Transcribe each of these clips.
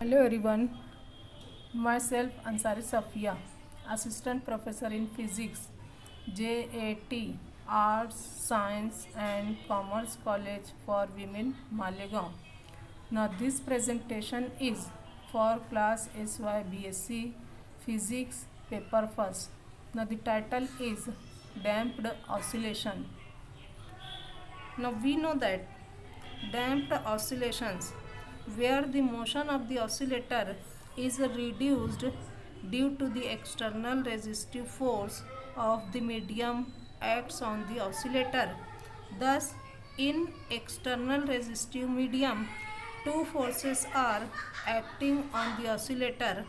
Hello everyone, myself Ansari Safia, Assistant Professor in Physics, JAT, Arts, Science and Commerce College for Women, Malegaon. Now this presentation is for class SY BSc Physics paper first. Now the title is Damped Oscillation. Now we know that damped oscillations, where the motion of the oscillator is reduced due to the external resistive force of the medium acts on the oscillator. Thus, in external resistive medium, two forces are acting on the oscillator.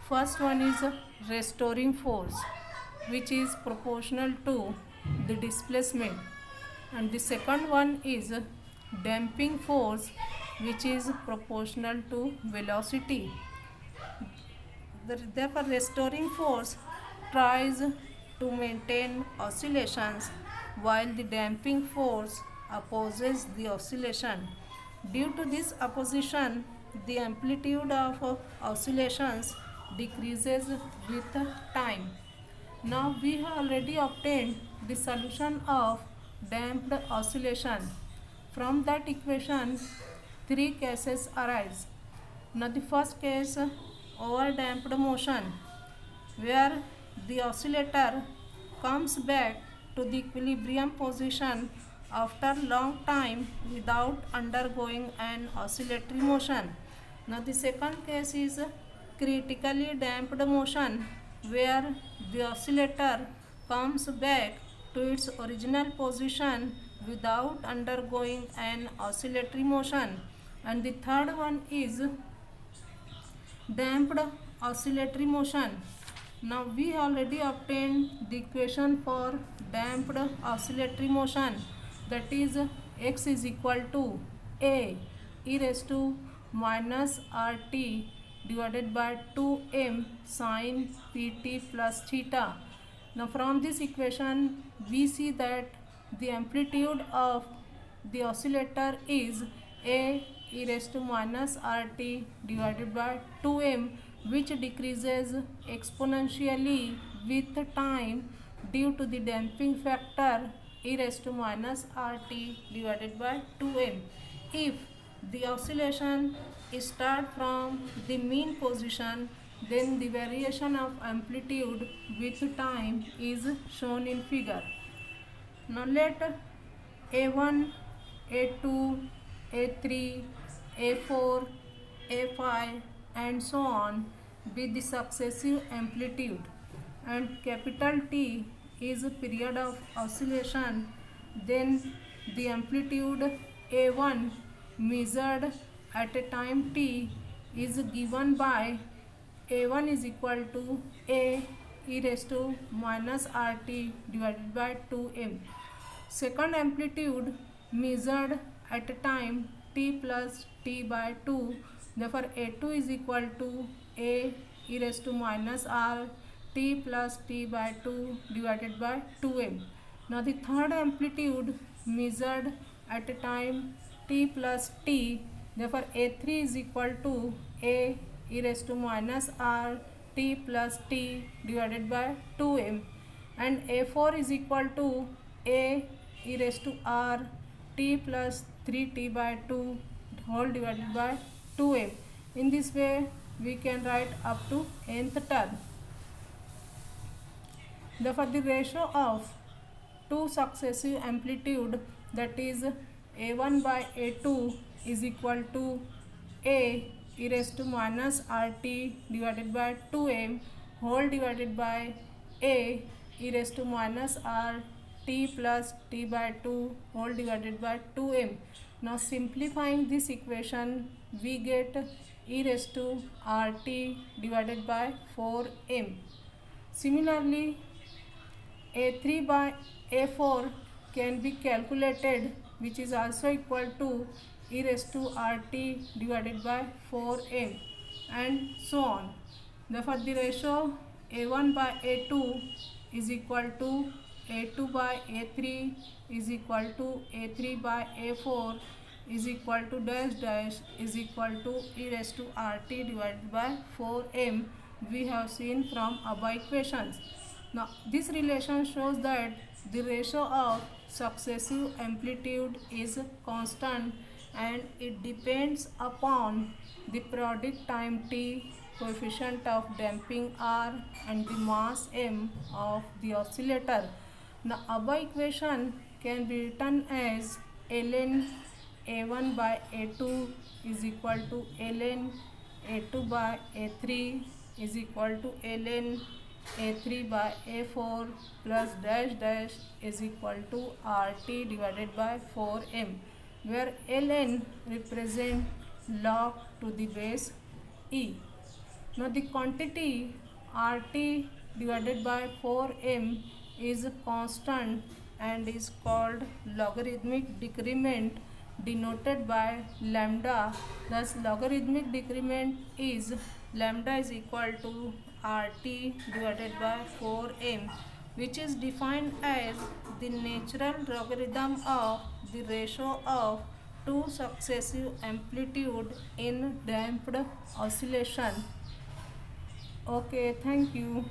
First one is restoring force, which is proportional to the displacement, and the second one is damping force, which is proportional to velocity. Therefore restoring force tries to maintain oscillations while the damping force opposes the oscillation. Due to this opposition, the amplitude of oscillations decreases with time. Now we have already obtained the solution of damped oscillation. From that equation, three cases arise. Now the first case, overdamped motion, where the oscillator comes back to the equilibrium position after long time without undergoing an oscillatory motion. Now the second case is critically damped motion, where the oscillator comes back to its original position without undergoing an oscillatory motion. And the third one is damped oscillatory motion. Now we already obtained the equation for damped oscillatory motion, that is x is equal to a e raised to minus rt divided by 2m sin pt plus theta. Now from this equation we see that the amplitude of the oscillator is a e raised to minus rt divided by 2m, which decreases exponentially with time due to the damping factor e raised to minus rt divided by 2m. If the oscillation start from the mean position, then the variation of amplitude with time is shown in figure. Now let A1, A2, A3, A4, A5 and so on be the successive amplitude, and capital T is a period of oscillation. Then the amplitude A1 measured at a time t is given by A1 is equal to a e raised to minus rt divided by 2m. Second amplitude measured at a time t plus t by 2, therefore A2 is equal to a e raised to minus r t plus t by 2 divided by 2m. Now the third amplitude measured at a time t plus t, therefore A3 is equal to a e raised to minus r t plus t divided by 2m, and A4 is equal to a e raised to r t plus 3t by 2 whole divided by 2m. In this way we can write up to nth term. Therefore the ratio of two successive amplitude, that is a1 by a2 is equal to a e raised to minus rt divided by 2m whole divided by a e raised to minus r t plus t by 2 whole divided by 2m. Now simplifying this equation we get e raised to rt divided by 4m. Similarly, a3 by a4 can be calculated, which is also equal to e raised to rt divided by 4m and so on. Therefore the ratio a1 by a2 is equal to a2 by a3 is equal to a3 by a4, is equal to dash dash is equal to e raised to rt divided by 4m we have seen from above equations. Now this relation shows that the ratio of successive amplitude is constant and it depends upon the periodic time t, coefficient of damping r and the mass m of the oscillator. The above equation can be written as ln a1 by a2 is equal to ln a2 by a3 is equal to ln a3 by a4 plus dash dash is equal to rt divided by 4m, where ln represent log to the base e. Now the quantity RT divided by 4m is constant and is called logarithmic decrement denoted by lambda. Thus logarithmic decrement is lambda is equal to RT divided by 4m, which is defined as the natural logarithm of the ratio of two successive amplitude in damped oscillation. Okay, thank you.